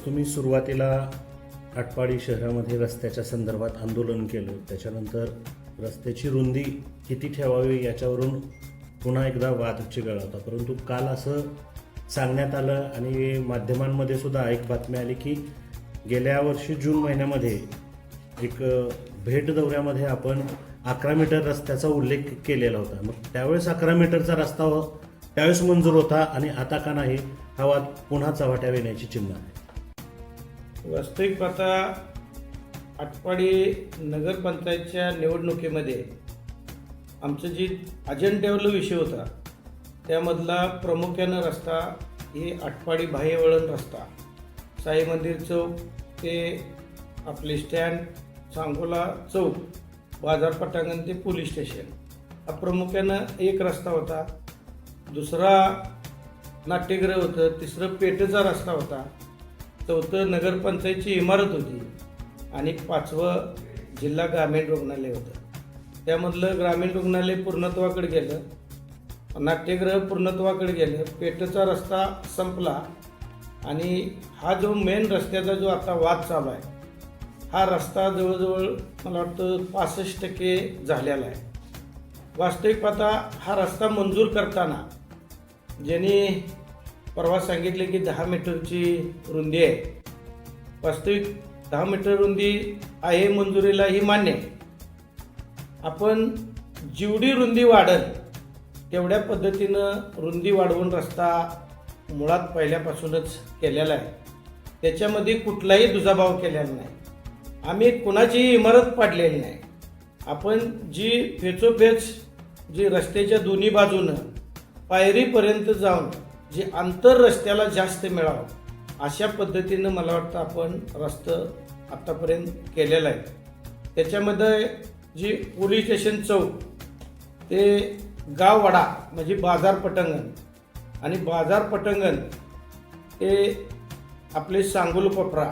ज्यावेळेस तुम्ही सुरुवातीला आटपाडी शहरामध्ये रस्त्याच्या संदर्भात आंदोलन केलं, त्याच्यानंतर रस्त्याची रुंदी किती ठेवावी याच्यावरून पुन्हा एकदा वाद चिघळला होता. परंतु काल असं सांगण्यात आलं आणि माध्यमांमध्ये सुद्धा एक बातमी आली की गेल्या वर्षी जून महिन्यामध्ये एक भेट दौऱ्यामध्ये आपण 11 मीटर रस्त्याचा उल्लेख केलेला होता. मग त्यावेळेस 11 मीटरचा रस्ता त्यावेळेस मंजूर होता आणि आता का नाही, हा वाद पुन्हा चव्हाट्यावर येण्याची चिन्ह आहे. वास्तविक पाहता आटपाडी नगरपंचायतच्या निवडणुकीमध्ये आमचं जी अजेंड्यावरला विषय होता त्यामधला प्रामुख्यानं रस्ता हे आटपाडी बाह्यवळण रस्ता, साई मंदिर चौक ते आपले स्टँड, सांगोला चौक, बाजार पटांगण ते पोलीस स्टेशन, हा प्रामुख्यानं एक रस्ता होता. दुसरा नाट्यगृह होतं, तिसरं पेठेचा रस्ता होता, चौथं नगरपंचायतची इमारत होती आणि 5वं जिल्हा ग्रामीण रुग्णालय होतं. त्यामधलं ग्रामीण रुग्णालय पूर्णत्वाकडे गेलं, नाट्यगृह पूर्णत्वाकडे गेलं, पेठेचा रस्ता संपला आणि हा जो मेन रस्त्याचा जो आता वाद चालू आहे, हा रस्ता जवळजवळ मला वाटतं 65% झालेला आहे. वास्तविक पाहता हा रस्ता मंजूर करताना ज्यांनी परवा सांगितले की 10 मीटरची रुंदी आहे, वास्तविक 10 मीटर रुंदी आहे, मंजुरीला ही मान्य आहे. आपण जेवढी रुंदी वाढेल तेवढ्या पद्धतीनं रुंदी वाढवून रस्ता मुळात पहिल्यापासूनच केलेला आहे. त्याच्यामध्ये कुठलाही दुजाभाव केलेला नाही. आम्ही कुणाचीही इमारत पाडलेली नाही. आपण जी फेचोफेच जी रस्त्याच्या दोन्ही बाजूनं पायरीपर्यंत जाऊन जे अंतर रस्त्याला जास्त मिळावं अशा पद्धतीनं मला वाटतं आपण रस्ता आत्तापर्यंत केलेला आहे. त्याच्यामध्ये जी पोलीस स्टेशन चौक ते गाववाडा म्हणजे बाजार पटांगण आणि बाजार पटांगण ते आपले सांगोल कोपरा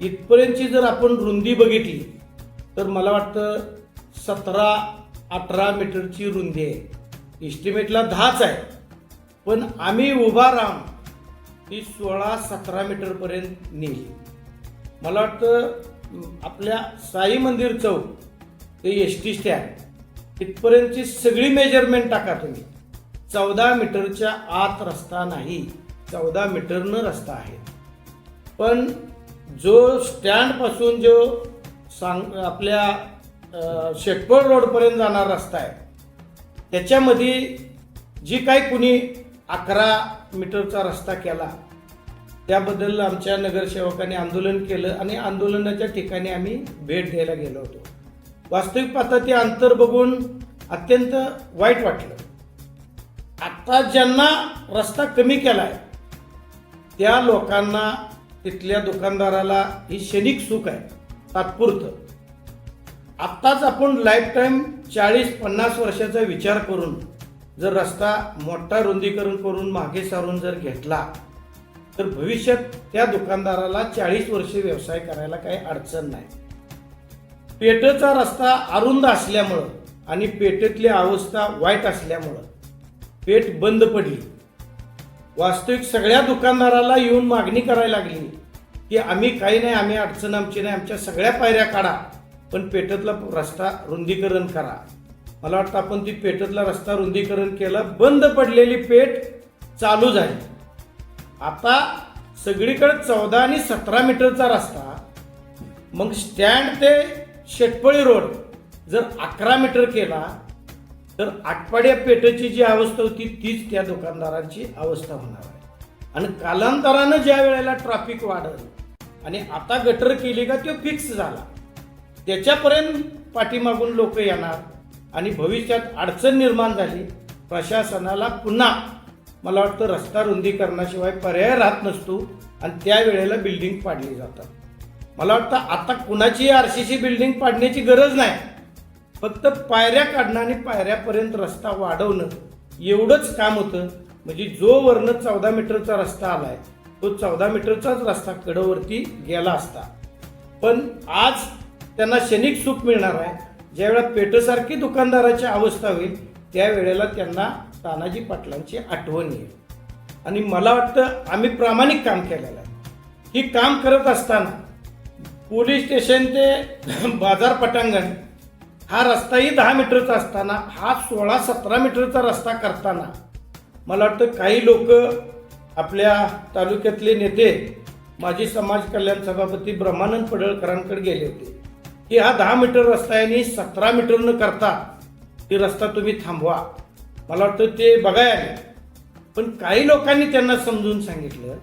इथपर्यंतची जर आपण रुंदी बघितली तर मला वाटतं 17-18 मीटरची रुंदी आहे. इस्टिमेटला 10च आहे, पण आम्ही उभा राहून ती 16-17 मीटरपर्यंत नेली. मला वाटतं आपल्या साई मंदिर चौक ते ST स्टँड इथपर्यंतची सगळी मेजरमेंट टाका तुम्ही, 14 मीटरच्या आत रस्ता नाही, 14 मीटरनं रस्ता आहे. पण जो स्टँडपासून जो आपल्या शेटपळ रोडपर्यंत जाणारा रस्ता आहे त्याच्यामध्ये जी काही कुणी 11 मीटरचा रस्ता केला त्याबद्दल आमच्या नगरसेवकांनी आंदोलन केलं आणि आंदोलनाच्या ठिकाणी आम्ही भेट द्यायला गेलो होतो. वास्तविक पाहता ते अंतर बघून अत्यंत वाईट वाटलं. आता ज्यांना रस्ता कमी केला आहे त्या लोकांना, तिथल्या दुकानदाराला ही क्षणिक सुख आहे, तात्पुरतं. आत्ताच आपण लाईफ टाईम 40-50 वर्षाचा विचार करून जर रस्ता मोठा रुंदीकरण करून मागे सारून जर घेतला तर भविष्यात त्या दुकानदाराला 40 वर्षे व्यवसाय करायला काही अडचण नाही. पेठेचा रस्ता अरुंद असल्यामुळं आणि पेठेतली अवस्था वाईट असल्यामुळं पेठ बंद पडली. वास्तविक सगळ्या दुकानदाराला येऊन मागणी करायला लागली की आम्ही काही नाही, आम्ही अडचण आमची नाही, आमच्या सगळ्या पायऱ्या काढा, पण पेठेतला रस्ता रुंदीकरण करा. मला वाटतं आपण ती पेठेतला रस्ता रुंदीकरण केलं, बंद पडलेली पेठ चालू झाली. आता सगळीकडे 14 आणि 17 मीटरचा रस्ता, मग स्टँड ते शेटपळी रोड जर 11 मीटर केला तर आटपाड्या पेठेची जी अवस्था होती तीच त्या दुकानदारांची अवस्था होणार आहे. आणि कालांतरानं ज्या वेळेला ट्रॅफिक वाढेल आणि आता गटर केली का तो फिक्स झाला, त्याच्यापर्यंत पाठीमागून लोक येणार आणि भविष्यात अडचण निर्माण झाली, प्रशासनाला पुन्हा मला वाटतं रस्ता रुंदीकरणाशिवाय पर्याय राहत नसतो आणि त्यावेळेला बिल्डिंग पाडली जातात. मला वाटतं आता कुणाची RCC बिल्डिंग पाडण्याची गरज नाही, फक्त पायऱ्या काढणं आणि पायऱ्यापर्यंत रस्ता वाढवणं एवढंच काम होतं. म्हणजे जो वरनं 14 मीटरचा रस्ता आलाय तो 14 मीटरचाच रस्ता कडेवरती गेला असता. पण आज त्यांना क्षणिक सुख मिळणार आहे. ज्यावेळेला पेठेसारखी दुकानदाराची अवस्था होईल त्यावेळेला त्यांना तानाजी पाटलांची आठवण येईल. आणि मला वाटतं आम्ही प्रामाणिक काम केलेलं आहे. ही काम करत असताना पोलीस स्टेशन ते बाजार पटांगण हा रस्ताही 10 मीटरचा असताना हा 16-17 मीटरचा रस्ता करताना मला वाटतं काही लोक आपल्या तालुक्यातले नेते माजी समाज कल्याण सभापती ब्रह्मानंद पडळकरांकडे गेले होते की हा 10 मीटर रस्ता आहे आणि 17 मीटर न करता ही रस्ता तुम्ही थांबवा. मला वाटतं ते बघायला आले. पण काही लोकांनी त्यांना समजून सांगितलं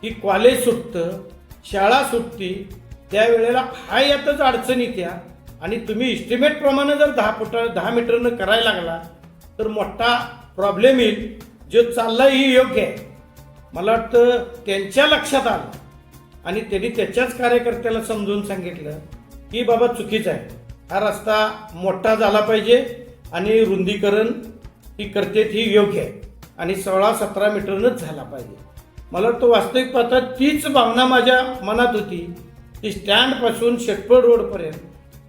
की कॉलेज सुटतं, शाळा सुटती, त्यावेळेला हा यातच अडचणी त्या आणि तुम्ही इस्टिमेट प्रमाणे जर 10 मीटरनं करायला लागला तर मोठा प्रॉब्लेम येईल. जो चाललाय ही योग्य आहे. मला वाटतं त्यांच्या लक्षात आलं आणि त्यांनी त्याच्याच कार्यकर्त्याला समजून सांगितलं की बाबा चुकीचं आहे, हा रस्ता मोठा झाला पाहिजे आणि रुंदीकरण ही करते ही योग्य आहे आणि 16-17 मीटरनंच झाला पाहिजे. मला वाटतं वास्तविक पाहता तीच भावना माझ्या मनात होती की स्टँडपासून शेटपळ रोडपर्यंत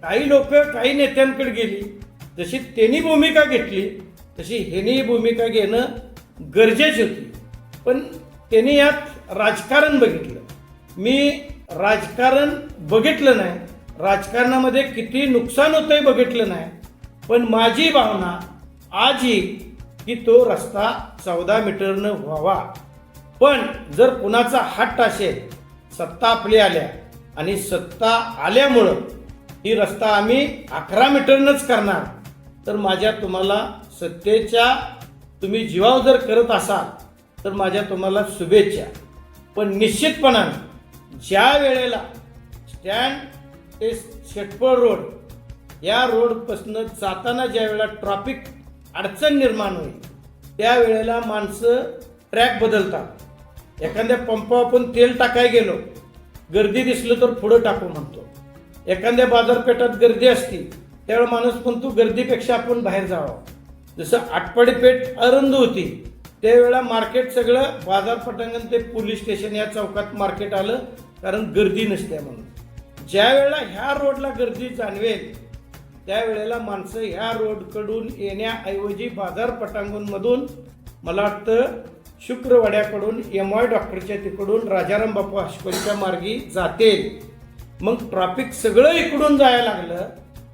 काही लोक काही नेत्यांकडे गेली, जशी त्यांनी भूमिका घेतली तशी ह्यांनी भूमिका घेणं गरजेची होती. पण त्यांनी यात राजकारण बघितलं. मी राजकारण बघितलं नाही, राजकारणामध्ये किती नुकसान होतंय बघितलं नाही. पण माझी भावना आज ही की तो रस्ता 14 मीटरनं व्हावा. पण जर कुणाचा हट्ट असेल, सत्ता आपली आल्या आणि सत्ता आल्यामुळं ही रस्ता आम्ही 11 मीटरनंच करणार, तर माझ्या तुम्हाला सत्तेच्या तुम्ही जीवावर जर करत असाल तर माझ्या तुम्हाला शुभेच्छा. पण निश्चितपणाने ज्या वेळेला स्टँड ते शेटपळ रोड या रोडपासून जाताना ज्या वेळेला ट्रॅफिक अडचण निर्माण होईल त्यावेळेला माणसं ट्रॅक बदलतात. एखाद्या पंपावर आपण तेल टाकाय गेलो, गर्दी दिसलं तर पुढं टाकू म्हणतो. एखाद्या बाजारपेठात गर्दी असती त्यावेळेला माणूस म्हणतो गर्दीपेक्षा आपण बाहेर जावं. जसं आटपाडी पेठ अरुंद होती त्यावेळेला मार्केट सगळं बाजार पटांगण ते पोलीस स्टेशन या चौकात मार्केट आलं, कारण गर्दी नसते म्हणून. ज्या वेळेला ह्या रोडला गर्दी जाणवेल त्यावेळेला माणसं ह्या रोडकडून येण्याऐवजी बाजार पटांगणमधून मला वाटतं शुक्रवाड्याकडून MY डॉक्टरच्या तिकडून राजाराम बापू हायस्कूलच्या मार्गी जातील. मग ट्रॅफिक सगळं इकडून जायला लागलं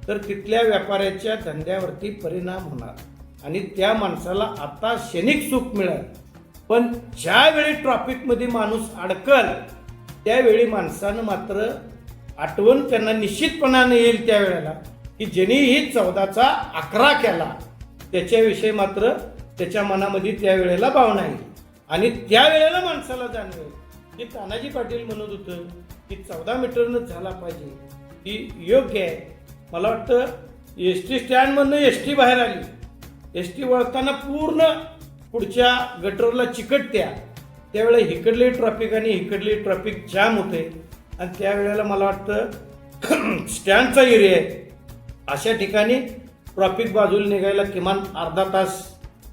तर तिथल्या व्यापाऱ्याच्या धंद्यावरती परिणाम होणार आणि त्या माणसाला आता क्षणिक सुख मिळेल. पण ज्यावेळी ट्रॅफिकमध्ये माणूस अडकल त्यावेळी माणसानं मात्र आठवण त्यांना निश्चितपणाने येईल त्यावेळेला की ज्यांनी ही 14चा 11 केला त्याच्याविषयी मात्र त्याच्या मनामध्ये त्यावेळेला भावना येईल आणि त्यावेळेला माणसाला जाणवेल की तानाजी पाटील म्हणत होतं की 14 मीटरनंच झाला पाहिजे, ही योग्य आहे. मला वाटतं ST स्टँडमधनं ST बाहेर आली, ST वळताना पूर्ण पुढच्या गटरला चिकटत्या, त्यावेळेला इकडली ट्रॅफिक आणि इकडली ट्रॅफिक जाम होते आणि त्यावेळेला मला वाटतं स्टँडचा एरिया आहे अशा ठिकाणी ट्रॅफिक बाजूला निघायला किमान अर्धा तास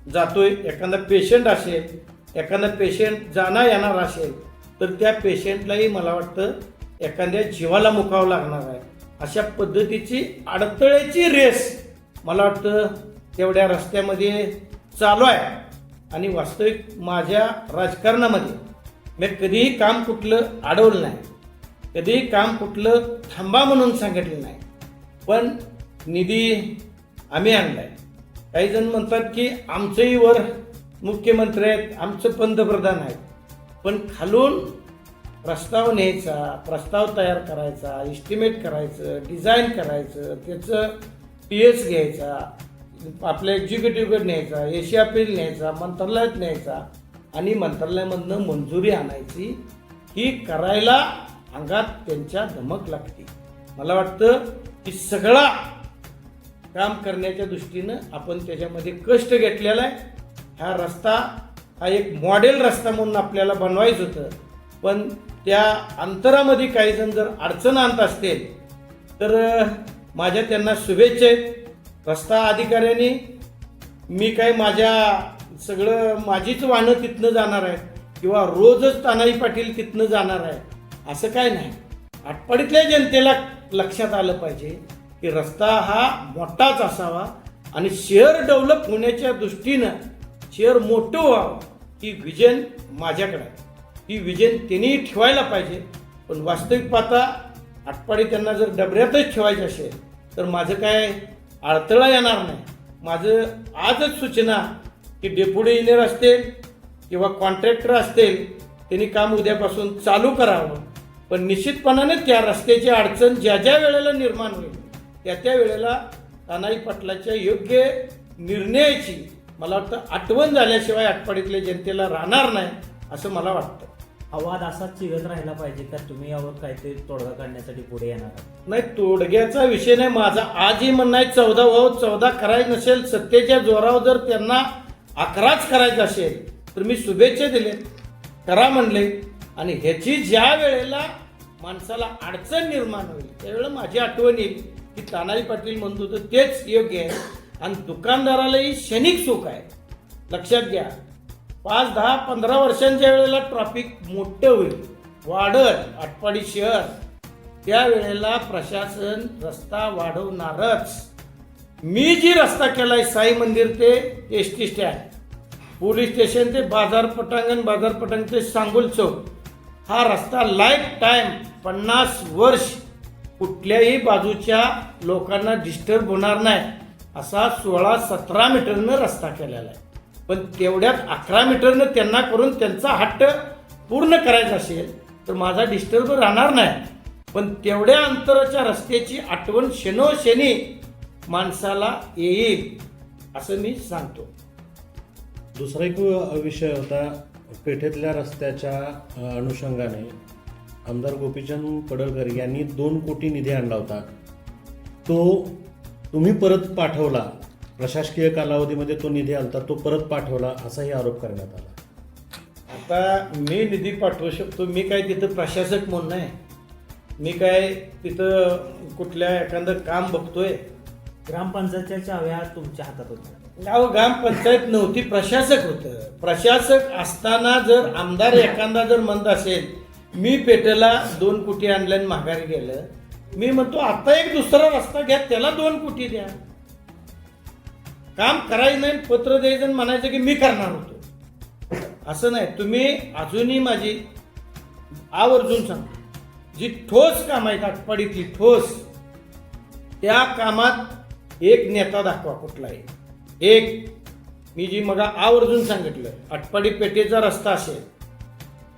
जातोय. एखादा पेशंट असेल, एखादा पेशंट जाणार येणार असेल तर त्या पेशंटलाही मला वाटतं एखाद्या जीवाला मुकावं लागणार आहे. अशा पद्धतीची अडथळ्याची रेस मला वाटतं तेवढ्या रस्त्यामध्ये चालू आहे. आणि वास्तविक माझ्या राजकारणामध्ये मी कधीही काम कुठलं अडवलं नाही, कधीही काम कुठलं थांबा म्हणून सांगितलं नाही. पण निधी आम्ही आणलाय. काही जण म्हणतात की आमचंही वर मुख्यमंत्री आहेत, आमचं पंतप्रधान आहेत, पण खालून प्रस्ताव न्यायचा, प्रस्ताव तयार करायचा, इस्टिमेट करायचं, डिझाईन करायचं, त्याचं PS घ्यायचा, आपल्या एक्झिक्युटिव्हकडे न्यायचा, एशियापील न्यायचा, मंत्रालयात न्यायचा आणि मंत्रालयामधनं मंजुरी आणायची, ही करायला अंगात त्यांच्या धमक लागते. मला वाटतं की सगळा काम करण्याच्या दृष्टीनं आपण त्याच्यामध्ये कष्ट घेतलेला आहे. हा रस्ता हा एक मॉडेल रस्ता म्हणून आपल्याला बनवायचं होतं, पण त्या अंतरामध्ये काही जण जर अडचण आणत असतील तर माझ्या त्यांना शुभेच्छा आहेत. रस्ता अधिकाऱ्यांनी मी काय माझ्या सगळं माझीच वाहनं तिथनं जाणार आहे किंवा रोजच तानाजी पाटील तिथनं जाणार आहे असं काय नाही. आटपाडीतल्या जनतेला लक्षात आलं पाहिजे की रस्ता हा मोठाच असावा आणि शहर डेव्हलप होण्याच्या दृष्टीनं शहर मोठं व्हावं ही व्हिजन माझ्याकडे आहे. ही विजन त्यांनी ठेवायला पाहिजे. पण वास्तविक पाहता आटपाडी त्यांना जर डबऱ्यातच ठेवायचं असेल तर माझं काय अडथळा येणार नाही. माझं आजच सूचना की डेप्युटी इंजिनियर असतील किंवा कॉन्ट्रॅक्टर असतील त्यांनी काम उद्यापासून चालू करावं. पण निश्चितपणाने त्या रस्त्याची अडचण ज्या ज्या वेळेला निर्माण होईल त्या वेळेला तानाजी पाटलाच्या योग्य निर्णयाची मला वाटतं आठवण झाल्याशिवाय आटपाडीतल्या जनतेला राहणार नाही असं मला वाटतं. हा वाद असाच चिघत राहिला पाहिजे का तुम्ही यावर काहीतरी तोडगा काढण्यासाठी पुढे येणार आहात? नाही, तोडग्याचा विषय नाही माझा. आजही म्हणणं आहे 14 व्हावं, 14 करायचं नसेल, सत्तेच्या जोरावर जर त्यांना 11च करायचं असेल तर मी शुभेच्छा दिले, करा म्हणले. आणि ह्याची ज्या वेळेला माणसाला अडचण निर्माण होईल त्यावेळेला माझी आठवण येईल की तानाजी पाटील म्हणत होतं तेच योग्य आहे. आणि दुकानदारालाही क्षणिक सुख आहे. लक्षात घ्या, 5, 10, 15 वर्षांच्या वेळेला ट्रॅफिक मोठं होईल, वाढत आटपाडी शहर, त्यावेळेला प्रशासन रस्ता वाढवणारच. मी जी रस्ता केलाय साई मंदिर ते एसटी स्टँड, पोलीस स्टेशन ते बाजार पटांगण ते सांगोल चौक, हा रस्ता लाईफ टाइम 50 वर्ष कुठल्याही बाजूच्या लोकांना डिस्टर्ब होणार नाही असा 16-17 मीटरनं रस्ता केलेला आहे. पण तेवढ्यात 11 मीटरनं त्यांना करून त्यांचा हट्ट पूर्ण करायचा असेल तर माझा डिस्टर्ब राहणार नाही. पण तेवढ्या अंतराच्या रस्त्याची आठवण क्षणोक्षणी माणसाला येईल असं मी सांगतो. दुसरा एक विषय होता, पेठेतल्या रस्त्याच्या अनुषंगाने आमदार गोपीचंद पडळकर यांनी 2 कोटी निधी आणला होता. तो तुम्ही परत पाठवला, प्रशासकीय कालावधीमध्ये तो निधी आला तो परत पाठवला असाही आरोप करण्यात आला. आता मी निधी पाठवू शकतो, मी काय तिथं प्रशासक म्हणून नाही, मी काय तिथं कुठल्या एखादं काम बघतोय. ग्रामपंचायतच्या चाव्या तुमच्या हातात होत्या. अहो, ग्रामपंचायत नव्हती, प्रशासक होतं. प्रशासक असताना जर आमदार एखादा जर म्हणत असेल मी पेठेला 2 कोटी आणल्याने माघारी गेलं, मी म्हणतो आता एक दुसरा रस्ता घ्या, त्याला 2 कोटी द्या. काम करायचं नाही, पत्र द्यायचं आणि म्हणायचं की मी करणार होतो असं नाही. तुम्ही अजूनही माझी आवर्जून सांगतो, जी ठोस काम आहेत आटपाडीतली ठोस, त्या कामात एक नेता दाखवा कुठलाही एक. मी जी मग आवर्जून सांगितलं, आटपाडी पेठेचा रस्ता असेल,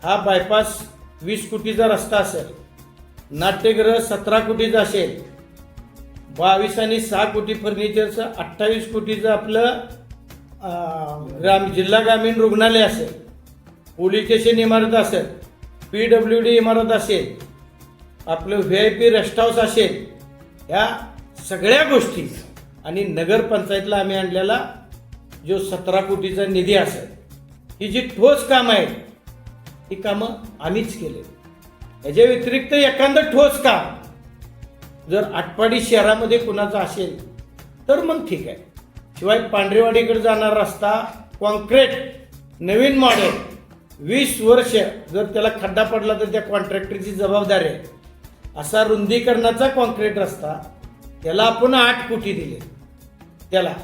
हा बायपास 20 कोटीचा रस्ता असेल, नाट्यगृह 17 कोटीचा असेल, 22 आणि 6 कोटी फर्निचरचं, 28 कोटीचं आपलं जिल्हा ग्रामीण रुग्णालय असेल, पोलीस स्टेशन इमारत असेल, PWD इमारत असेल, आपलं VIP रेस्ट हाऊस असेल, ह्या सगळ्या गोष्टी. आणि नगरपंचायतला आम्ही आणलेला जो 17 कोटीचा निधी असेल, ही जी ठोस कामं आहेत ही कामं आम्हीच केले. याच्या व्यतिरिक्त एखादं ठोस काम जर आटपाडी शहरामध्ये कुणाचं असेल तर मग ठीक आहे. शिवाय पांढरेवाडीकडे जाणारा रस्ता कॉन्क्रीट नवीन मॉडेल 20 वर्ष जर त्याला खड्डा पडला तर त्या कॉन्ट्रॅक्टरची जबाबदारी आहे. असा रुंदीकरणाचा कॉन्क्रीट रस्ता त्याला आपण 8 कोटी दिले त्याला.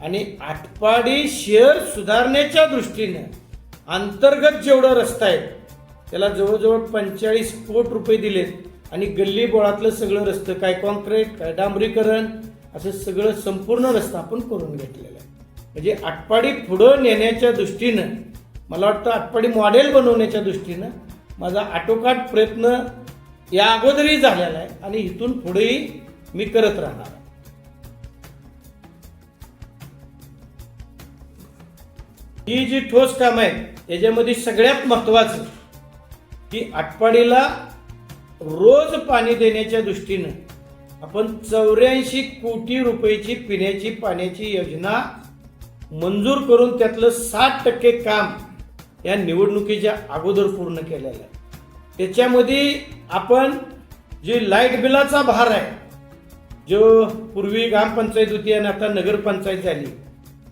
आणि आटपाडी शहर सुधारण्याच्या दृष्टीनं अंतर्गत जेवढं रस्ता आहे त्याला जवळजवळ 45 कोटी रुपये दिलेत. आणि गल्ली बोळातलं सगळं रस्तं, काय कॉन्क्रीट काय डांबरीकरण, असं सगळं संपूर्ण रस्ता आपण करून घेतलेला आहे. म्हणजे आटपाडी पुढं नेण्याच्या दृष्टीनं, मला वाटतं आटपाडी मॉडेल बनवण्याच्या दृष्टीनं माझा आटोकाट प्रयत्न या अगोदरही झालेला आहे आणि इथून पुढेही मी करत राहणार. ही जी ठोस काम आहे त्याच्यामध्ये सगळ्यात महत्वाचं की आटपाडीला रोज पाणी देण्याच्या दृष्टीनं आपण 84 कोटी रुपयाची पिण्याची पाण्याची योजना मंजूर करून त्यातलं 60% काम या निवडणुकीच्या अगोदर पूर्ण केलेलं आहे. त्याच्यामध्ये आपण जे लाईट बिलाचा भार आहे, जो पूर्वी ग्रामपंचायत होती आणि आता नगरपंचायत झाली,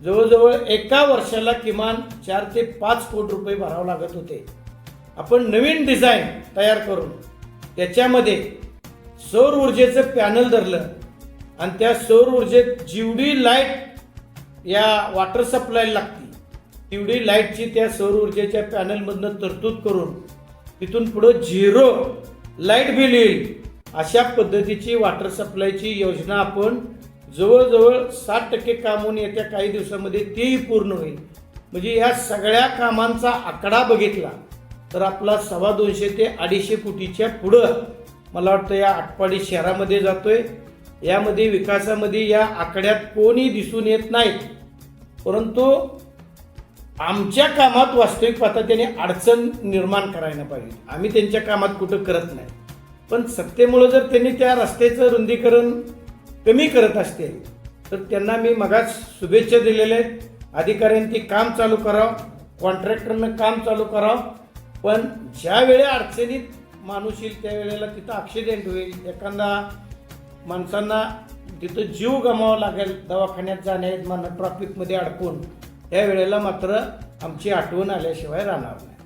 जवळजवळ एका वर्षाला किमान 4 ते 5 कोटी रुपये भरावे लागत होते. आपण नवीन डिझाईन तयार करून त्याच्यामध्ये सौर ऊर्जेचं पॅनल धरलं आणि त्या सौर ऊर्जेत जेवढी लाईट या वॉटर सप्लाय लागते तेवढी लाईटची त्या सौर ऊर्जेच्या पॅनलमधनं तरतूद करून तिथून पुढं 0 लाईट बिल येईल अशा पद्धतीची वॉटर सप्लायची योजना आपण जवळजवळ 60% काम होऊन येत्या काही दिवसामध्ये तेही पूर्ण होईल. म्हणजे या सगळ्या कामांचा आकडा बघितला तर आपला 250 ते 250 कोटीच्या पुढं मला वाटतं या आटपाडी शहरामध्ये जातोय. यामध्ये विकासामध्ये या आकड्यात कोणी दिसून येत नाहीत, परंतु आमच्या कामात वास्तविक पाहता त्यांनी अडचण निर्माण करायला पाहिजे. आम्ही त्यांच्या कामात कुठं करत नाही, पण सत्तेमुळं जर त्यांनी त्या रस्त्याचं रुंदीकरण कमी करत असतील तर त्यांना मी मगाच शुभेच्छा दिलेल्या आहेत. अधिकाऱ्यांनी ते काम चालू करावं, कॉन्ट्रॅक्टरनं काम चालू करावं. पण ज्या वेळेला अडचणीत माणूस येईल त्यावेळेला तिथं ॲक्सिडेंट होईल, एखादा माणसांना तिथं जीव गमावा लागेल दवाखान्यात जाण्यात, ट्रॉफिकमध्ये अडकून, त्या वेळेला मात्र आमची आठवण आल्याशिवाय राहणार नाही.